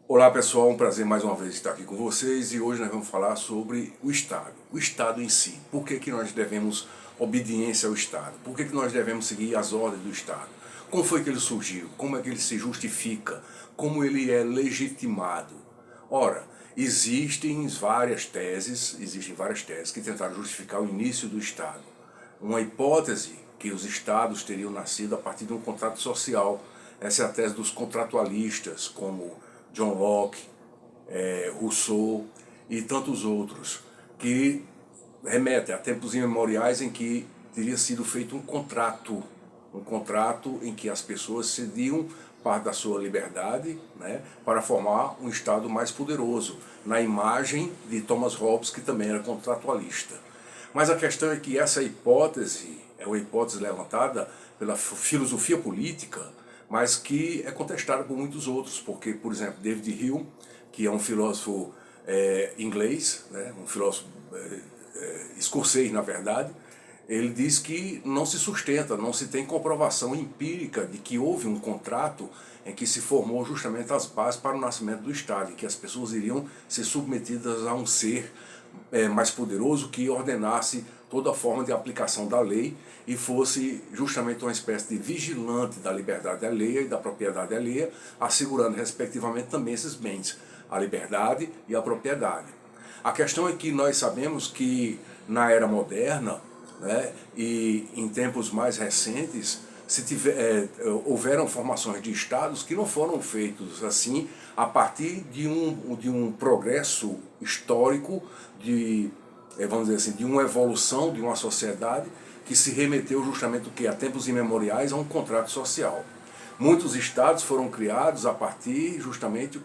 Olá pessoal, um prazer mais uma vez estar aqui com vocês e hoje nós vamos falar sobre o Estado em si. Por que que nós devemos obediência ao Estado? Por que que nós devemos seguir as ordens do Estado? Como foi que ele surgiu? Como é que ele se justifica? Como ele é legitimado? Ora, existem várias teses que tentaram justificar o início do Estado. Uma hipótese que os Estados teriam nascido a partir de um contrato social. Essa é a tese dos contratualistas, como John Locke, Rousseau e tantos outros, que remetem a tempos imemoriais em que teria sido feito um contrato em que as pessoas cediam parte da sua liberdade, né, para formar um Estado mais poderoso, na imagem de Thomas Hobbes, que também era contratualista. Mas a questão é que essa hipótese é uma hipótese levantada pela filosofia política, mas que é contestada por muitos outros, porque, por exemplo, David Hume, que é um filósofo inglês, né, um filósofo escocês, na verdade, ele diz que não se sustenta, não se tem comprovação empírica de que houve um contrato em que se formou justamente as bases para o nascimento do Estado, em que as pessoas iriam ser submetidas a um ser mais poderoso que ordenasse toda a forma de aplicação da lei e fosse justamente uma espécie de vigilante da liberdade alheia e da propriedade alheia, assegurando respectivamente também esses bens, a liberdade e a propriedade. A questão é que nós sabemos que na era moderna, né, e em tempos mais recentes, houveram formações de estados que não foram feitos assim a partir de um progresso histórico, vamos dizer assim, de uma evolução de uma sociedade que se remeteu justamente a tempos imemoriais a um contrato social. Muitos estados foram criados a partir justamente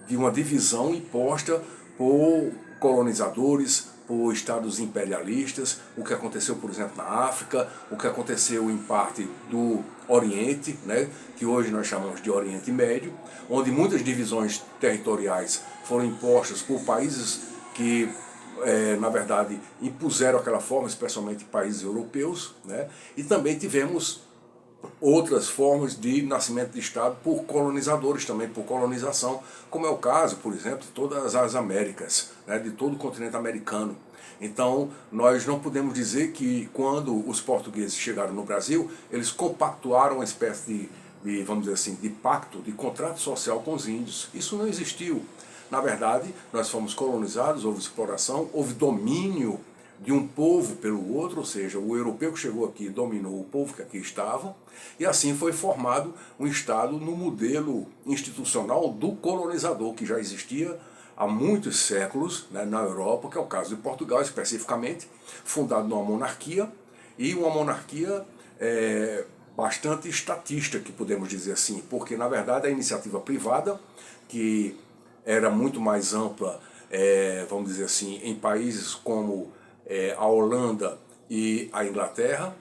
de uma divisão imposta por colonizadores, por estados imperialistas, o que aconteceu, por exemplo, na África, o que aconteceu em parte do Oriente, né, que hoje nós chamamos de Oriente Médio, onde muitas divisões territoriais foram impostas por países que, na verdade, impuseram aquela forma, especialmente países europeus, né, e também tivemos outras formas de nascimento de Estado por colonizadores também, por colonização, como é o caso, por exemplo, de todas as Américas, né, de todo o continente americano. Então, nós não podemos dizer que quando os portugueses chegaram no Brasil, eles compactuaram uma espécie vamos dizer assim, de pacto, de contrato social com os índios. Isso não existiu. Na verdade, nós fomos colonizados, houve exploração, houve domínio de um povo pelo outro, ou seja, o europeu que chegou aqui dominou o povo que aqui estava, e assim foi formado um Estado no modelo institucional do colonizador, que já existia há muitos séculos, né, na Europa, que é o caso de Portugal especificamente, fundado numa monarquia, e uma monarquia bastante estatista, que podemos dizer assim, porque na verdade a iniciativa privada, que era muito mais ampla, vamos dizer assim, em países como a Holanda e a Inglaterra,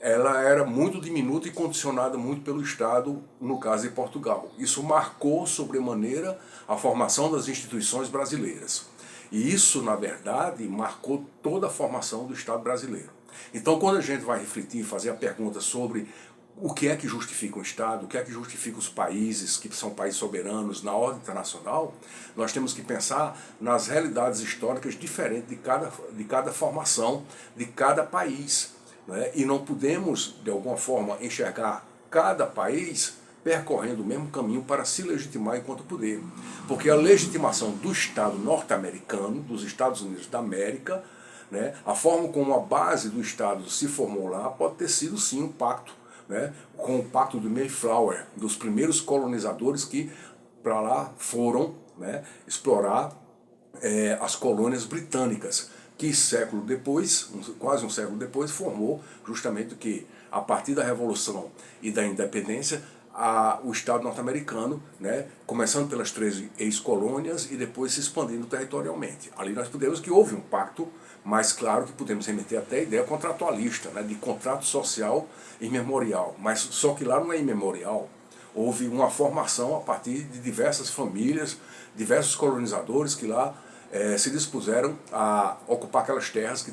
ela era muito diminuta e condicionada muito pelo Estado, no caso de Portugal. Isso marcou sobremaneira a formação das instituições brasileiras. E isso, na verdade, marcou toda a formação do Estado brasileiro. Então, quando a gente vai refletir e fazer a pergunta sobre o que é que justifica o Estado, o que é que justifica os países, que são países soberanos, na ordem internacional, nós temos que pensar nas realidades históricas diferentes de cada formação, de cada país, né? E não podemos, de alguma forma, enxergar cada país percorrendo o mesmo caminho para se legitimar enquanto poder. Porque a legitimação do Estado norte-americano, dos Estados Unidos da América, né, a forma como a base do Estado se formou lá, pode ter sido sim um pacto, né, com o pacto do Mayflower, dos primeiros colonizadores que para lá foram, né, explorar as colônias britânicas, que século depois, quase um século depois, formou justamente o que, a partir da Revolução e da Independência, o Estado norte-americano, né, começando pelas 13 ex-colônias e depois se expandindo territorialmente. Ali nós podemos que houve um pacto, mas claro que podemos remeter até a ideia contratualista, né, de contrato social imemorial, mas só que lá não é imemorial. Houve uma formação a partir de diversas famílias, diversos colonizadores que lá se dispuseram a ocupar aquelas terras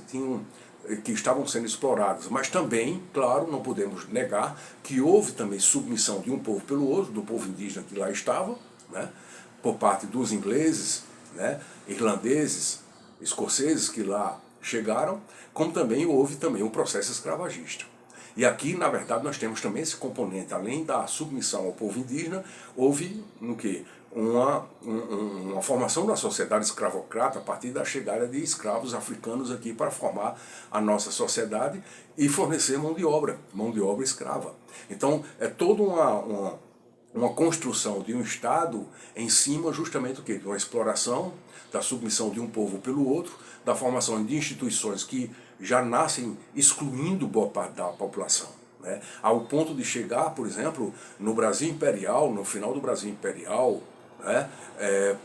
que estavam sendo exploradas. Mas também, claro, não podemos negar que houve também submissão de um povo pelo outro, do povo indígena que lá estava, né, por parte dos ingleses, né, irlandeses, escoceses que lá chegaram, como também houve também um processo escravagista. E aqui, na verdade, nós temos também esse componente, além da submissão ao povo indígena, houve no quê? Uma formação da sociedade escravocrata a partir da chegada de escravos africanos aqui para formar a nossa sociedade e fornecer mão de obra escrava. Então, é toda uma construção de um Estado em cima justamente do quê? De uma exploração, da submissão de um povo pelo outro, da formação de instituições que já nascem excluindo boa parte da população, né? Ao ponto de chegar, por exemplo, no Brasil Imperial, no final do Brasil Imperial, né,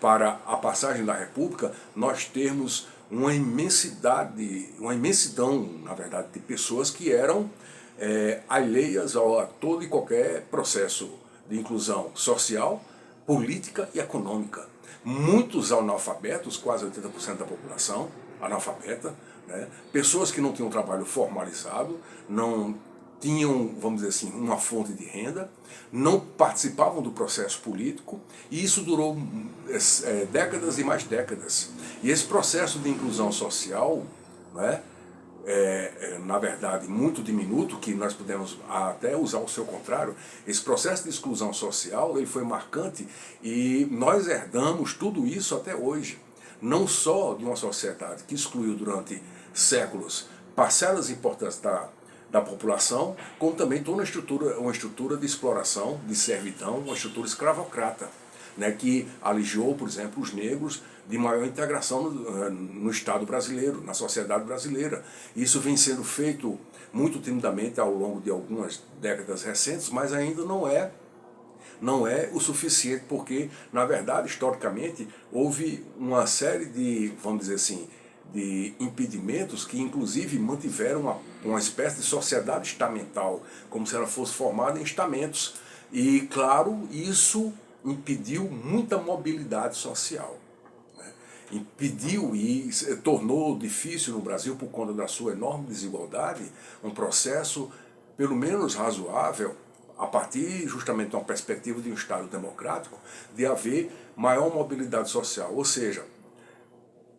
para a passagem da República, nós termos uma imensidão, na verdade, de pessoas que eram alheias a todo e qualquer processo de inclusão social, política e econômica. Muitos analfabetos, quase 80% da população analfabeta, né? Pessoas que não tinham trabalho formalizado, não tinham, vamos dizer assim, uma fonte de renda, não participavam do processo político, e isso durou décadas e mais décadas. E esse processo de inclusão social, né, na verdade, muito diminuto, que nós podemos até usar o seu contrário, esse processo de exclusão social ele foi marcante e nós herdamos tudo isso até hoje. Não só de uma sociedade que excluiu durante séculos parcelas importantes da população, como também toda uma estrutura de exploração, de servidão, uma estrutura escravocrata, né, que aliviou, por exemplo, os negros de maior integração no Estado brasileiro, na sociedade brasileira. Isso vem sendo feito muito timidamente ao longo de algumas décadas recentes, mas ainda não é o suficiente, porque, na verdade, historicamente, houve uma série de, vamos dizer assim, de impedimentos que, inclusive, mantiveram uma espécie de sociedade estamental, como se ela fosse formada em estamentos. E, claro, isso impediu muita mobilidade social. Impediu e tornou difícil no Brasil, por conta da sua enorme desigualdade, um processo, pelo menos razoável, a partir justamente de uma perspectiva de um Estado democrático, de haver maior mobilidade social. Ou seja,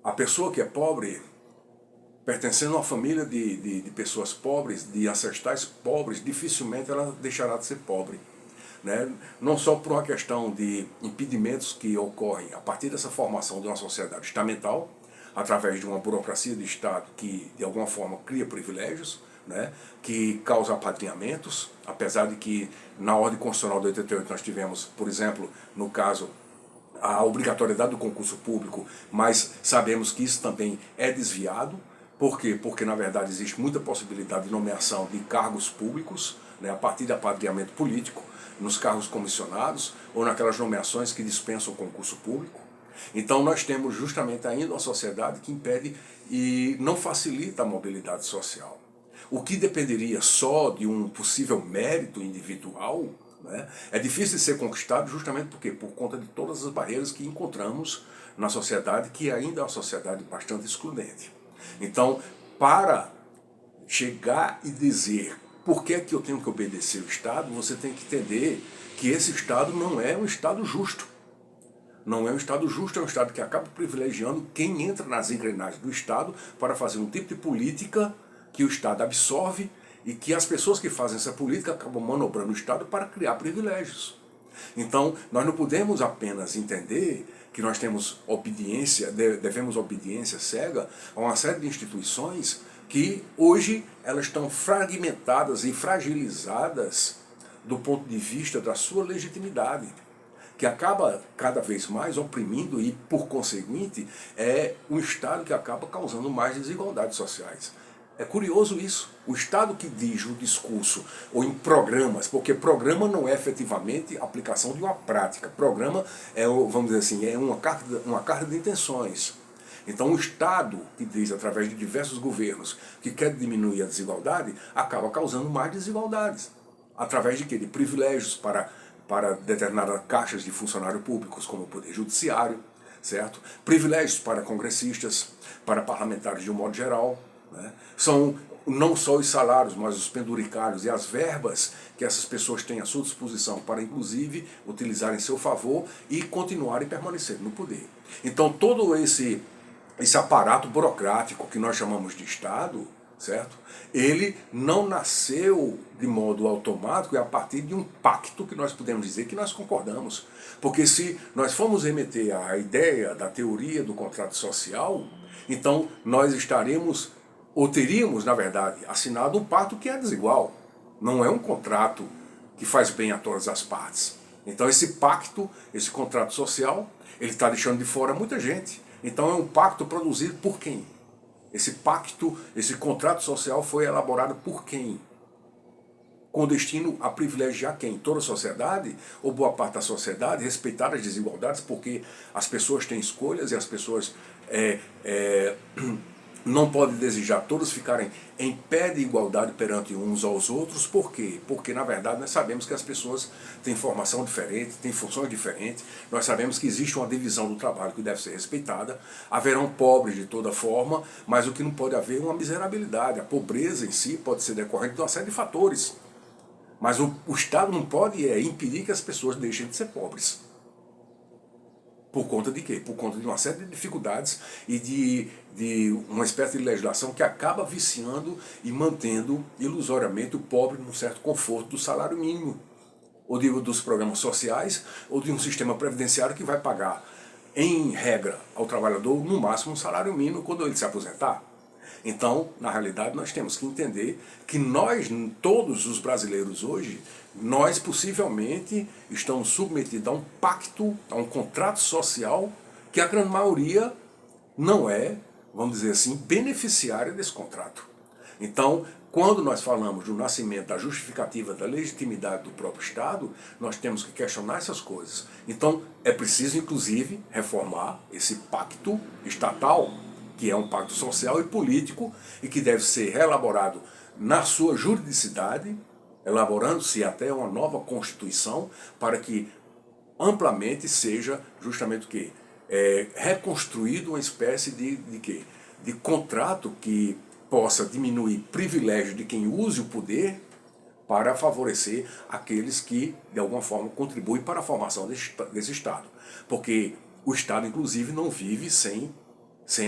a pessoa que é pobre, pertencendo a uma família de pessoas pobres, de ancestrais pobres, dificilmente ela deixará de ser pobre, né? Não só por uma questão de impedimentos que ocorrem a partir dessa formação de uma sociedade estamental, através de uma burocracia de Estado que, de alguma forma, cria privilégios, né, que causa apadrinhamentos, apesar de que na ordem constitucional de 88 nós tivemos, por exemplo, no caso, a obrigatoriedade do concurso público, mas sabemos que isso também é desviado. Por quê? Porque, na verdade, existe muita possibilidade de nomeação de cargos públicos, né, a partir de apadrinhamento político, nos cargos comissionados ou naquelas nomeações que dispensam o concurso público. Então nós temos justamente ainda uma sociedade que impede e não facilita a mobilidade social. O que dependeria só de um possível mérito individual, né, é difícil de ser conquistado justamente por conta de todas as barreiras que encontramos na sociedade, que ainda é uma sociedade bastante excludente. Então, para chegar e dizer por que eu tenho que obedecer o Estado, você tem que entender que esse Estado não é um Estado justo. Não é um Estado justo, é um Estado que acaba privilegiando quem entra nas engrenagens do Estado para fazer um tipo de política que o Estado absorve e que as pessoas que fazem essa política acabam manobrando o Estado para criar privilégios. Então, nós não podemos apenas entender que nós temos obediência, devemos obediência cega a uma série de instituições que hoje elas estão fragmentadas e fragilizadas do ponto de vista da sua legitimidade, que acaba cada vez mais oprimindo e, por conseguinte, é um Estado que acaba causando mais desigualdades sociais. É curioso isso. O Estado que diz o discurso, ou em programas, porque programa não é efetivamente a aplicação de uma prática. Programa é, vamos dizer assim, é uma carta de intenções. Então o Estado, que diz através de diversos governos que quer diminuir a desigualdade, acaba causando mais desigualdades. Através de quê? De privilégios para determinadas caixas de funcionários públicos, como o Poder Judiciário, certo? Privilégios para congressistas, para parlamentares de um modo geral, né? São não só os salários, mas os penduricários e as verbas que essas pessoas têm à sua disposição para, inclusive, utilizar em seu favor e continuarem permanecendo no poder. Então, todo esse aparato burocrático que nós chamamos de Estado, certo? Ele não nasceu de modo automático e a partir de um pacto que nós podemos dizer que nós concordamos. Porque se nós formos remeter à ideia da teoria do contrato social, então nós estaremos, ou teríamos, na verdade, assinado um pacto que é desigual. Não é um contrato que faz bem a todas as partes. Então esse pacto, esse contrato social, ele está deixando de fora muita gente. Então é um pacto produzido por quem? Esse pacto, esse contrato social foi elaborado por quem? Com destino a privilegiar quem? Toda a sociedade? Ou boa parte da sociedade? Respeitar as desigualdades porque as pessoas têm escolhas e as pessoas não podem desejar todos ficarem em pé de igualdade perante uns aos outros. Por quê? Porque, na verdade, nós sabemos que as pessoas têm formação diferente, têm funções diferentes, nós sabemos que existe uma divisão do trabalho que deve ser respeitada, haverão pobres de toda forma, mas o que não pode haver é uma miserabilidade. A pobreza em si pode ser decorrente de uma série de fatores, mas o Estado não pode impedir que as pessoas deixem de ser pobres. Por conta de quê? Por conta de uma série de dificuldades e de uma espécie de legislação que acaba viciando e mantendo ilusoriamente o pobre num certo conforto do salário mínimo, ou dos programas sociais, ou de um sistema previdenciário que vai pagar, em regra, ao trabalhador no máximo um salário mínimo quando ele se aposentar. Então, na realidade, nós temos que entender que nós, todos os brasileiros hoje, nós possivelmente estamos submetidos a um pacto, a um contrato social que a grande maioria não é, vamos dizer assim, beneficiária desse contrato. Então, quando nós falamos do nascimento, da justificativa, da legitimidade do próprio Estado, nós temos que questionar essas coisas. Então, é preciso, inclusive, reformar esse pacto estatal, que é um pacto social e político e que deve ser reelaborado na sua juridicidade, elaborando-se até uma nova Constituição para que amplamente seja justamente o quê? Reconstruído uma espécie de contrato que possa diminuir privilégio de quem use o poder para favorecer aqueles que, de alguma forma, contribuem para a formação desse Estado. Porque o Estado, inclusive, não vive sem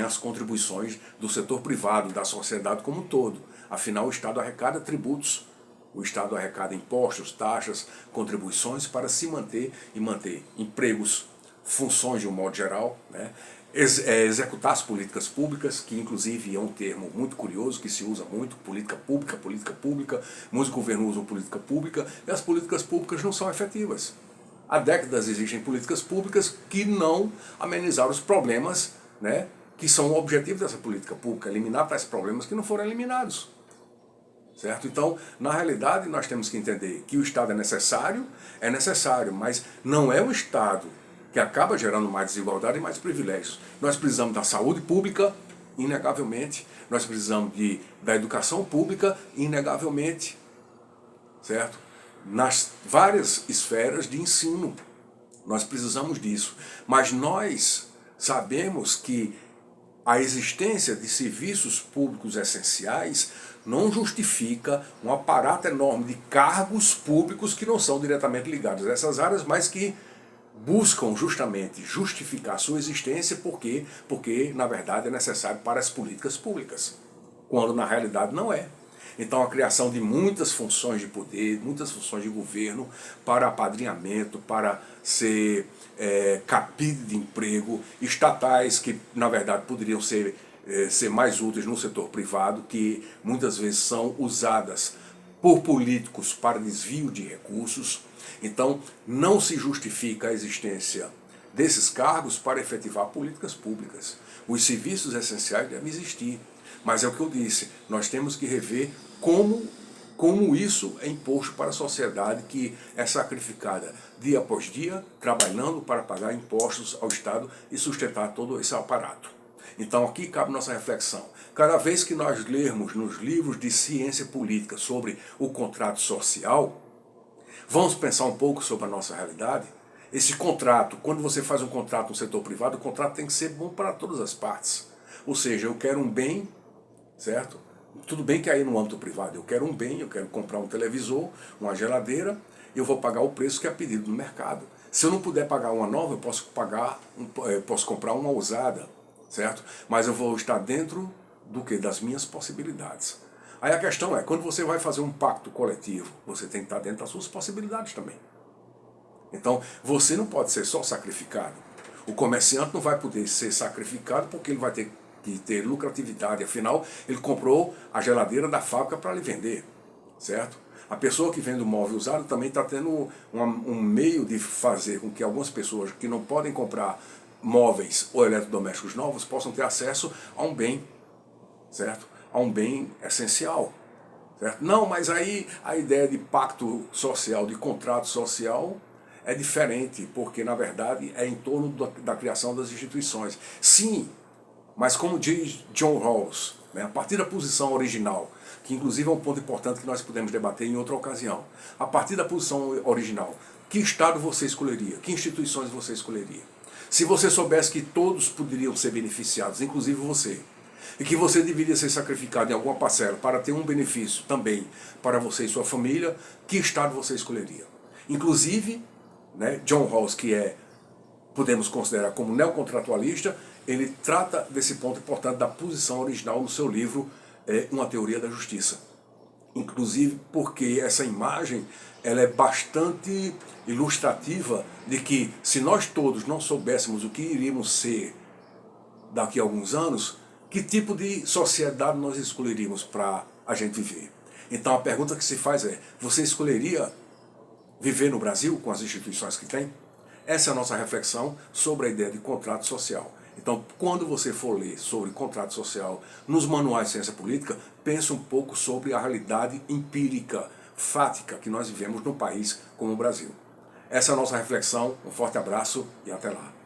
as contribuições do setor privado, da sociedade como um todo. Afinal, o Estado arrecada tributos, o Estado arrecada impostos, taxas, contribuições para se manter e manter empregos, funções de um modo geral, né? Executar as políticas públicas, que inclusive é um termo muito curioso, que se usa muito, política pública, muitos governos usam política pública, e as políticas públicas não são efetivas. Há décadas existem políticas públicas que não amenizaram os problemas, né, que são o objetivo dessa política pública, eliminar tais problemas que não foram eliminados. Certo? Então, na realidade, nós temos que entender que o Estado é necessário, mas não é o Estado que acaba gerando mais desigualdade e mais privilégios. Nós precisamos da saúde pública, inegavelmente, nós precisamos da educação pública, inegavelmente, certo? Nas várias esferas de ensino, nós precisamos disso. Mas nós sabemos que a existência de serviços públicos essenciais não justifica um aparato enorme de cargos públicos que não são diretamente ligados a essas áreas, mas que buscam justamente justificar sua existência porque na verdade é necessário para as políticas públicas, quando na realidade não é. Então a criação de muitas funções de poder, muitas funções de governo para apadrinhamento, para ser cabide de emprego, estatais que na verdade poderiam ser mais úteis no setor privado, que muitas vezes são usadas por políticos para desvio de recursos. Então não se justifica a existência desses cargos para efetivar políticas públicas. Os serviços essenciais devem existir, mas é o que eu disse, nós temos que rever como isso é imposto para a sociedade que é sacrificada dia após dia, trabalhando para pagar impostos ao Estado e sustentar todo esse aparato. Então aqui cabe nossa reflexão. Cada vez que nós lermos nos livros de ciência política sobre o contrato social, vamos pensar um pouco sobre a nossa realidade. Esse contrato, quando você faz um contrato no setor privado, o contrato tem que ser bom para todas as partes. Ou seja, eu quero um bem, certo? Tudo bem que aí no âmbito privado eu quero um bem, eu quero comprar um televisor, uma geladeira, eu vou pagar o preço que é pedido no mercado. Se eu não puder pagar uma nova, eu posso comprar uma usada, certo? Mas eu vou estar dentro do que? Das minhas possibilidades. Aí a questão é, quando você vai fazer um pacto coletivo, você tem que estar dentro das suas possibilidades também. Então, você não pode ser só sacrificado. O comerciante não vai poder ser sacrificado porque ele vai ter que ter lucratividade. Afinal, ele comprou a geladeira da fábrica para lhe vender, certo? A pessoa que vende o móvel usado também está tendo um meio de fazer com que algumas pessoas que não podem comprar móveis ou eletrodomésticos novos possam ter acesso a um bem, certo? A um bem essencial. Certo? Não, mas aí a ideia de pacto social, de contrato social, é diferente, porque na verdade é em torno da criação das instituições. Sim, mas como diz John Rawls, né, a partir da posição original, que inclusive é um ponto importante que nós podemos debater em outra ocasião, a partir da posição original, que Estado você escolheria? Que instituições você escolheria? Se você soubesse que todos poderiam ser beneficiados, inclusive você, e que você deveria ser sacrificado em alguma parcela para ter um benefício também para você e sua família, que Estado você escolheria? Inclusive, né, John Rawls, que podemos considerar como neocontratualista, ele trata desse ponto importante da posição original no seu livro Uma Teoria da Justiça. Inclusive porque essa imagem ela é bastante ilustrativa de que se nós todos não soubéssemos o que iríamos ser daqui a alguns anos, que tipo de sociedade nós escolheríamos para a gente viver? Então a pergunta que se faz é, você escolheria viver no Brasil com as instituições que tem? Essa é a nossa reflexão sobre a ideia de contrato social. Então, quando você for ler sobre contrato social nos manuais de ciência política, pense um pouco sobre a realidade empírica, fática que nós vivemos num país como o Brasil. Essa é a nossa reflexão, um forte abraço e até lá.